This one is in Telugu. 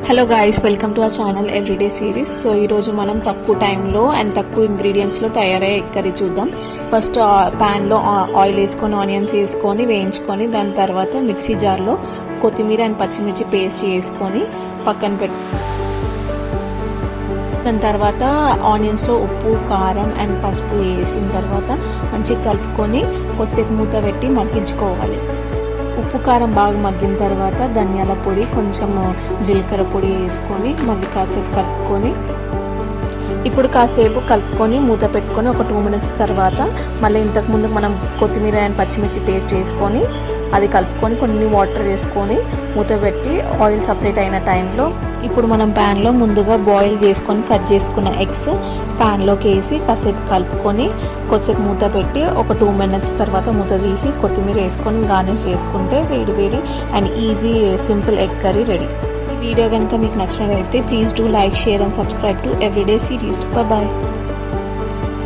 Hello guys, welcome to our channel everyday series. So ఈరోజు మనం తక్కువ టైంలో అండ్ తక్కువ ఇంగ్రీడియంట్స్లో తయారయ్యే ఎగ్ కర్రీ చూద్దాం. ఫస్ట్ ప్యాన్లో ఆయిల్ వేసుకొని ఆనియన్స్ వేసుకొని వేయించుకొని దాని తర్వాత మిక్సీ జార్లో కొత్తిమీర అండ్ పచ్చిమిర్చి పేస్ట్ వేసుకొని పక్కన దాని తర్వాత ఆనియన్స్లో ఉప్పు, కారం అండ్ పసుపు వేసిన తర్వాత మంచిగా కలుపుకొని కొద్దిసేపు మూత పెట్టి మగ్గించుకోవాలి. ఉప్పు కారం బాగా మగ్గిన తర్వాత ధనియాల పొడి, కొంచెం జీలకర్ర పొడి వేసుకొని మళ్ళీ కాసేపు కలుపుకొని కలుపుకొని మూత పెట్టుకొని ఒక 2 minutes తర్వాత మళ్ళీ ఇంతకుముందు మనం కొత్తిమీర అండ్ పచ్చిమిర్చి పేస్ట్ వేసుకొని అది కలుపుకొని కొన్ని వాటర్ వేసుకొని మూత పెట్టి ఆయిల్ సపరేట్ అయిన టైంలో ఇప్పుడు మనం ప్యాన్లో ముందుగా బాయిల్ చేసుకొని కట్ చేసుకున్న ఎగ్స్ ప్యాన్లోకి వేసి కాసేపు కలుపుకొని కొద్దిసేపు మూత పెట్టి ఒక 2 minutes తర్వాత మూత తీసి కొత్తిమీర వేసుకొని గార్నిష్ చేసుకుంటే వేడి వేడి and easy simple egg curry ready. ఈ వీడియో కనుక మీకు నచ్చినట్లయితే please do like, share and subscribe to everyday series. Bye.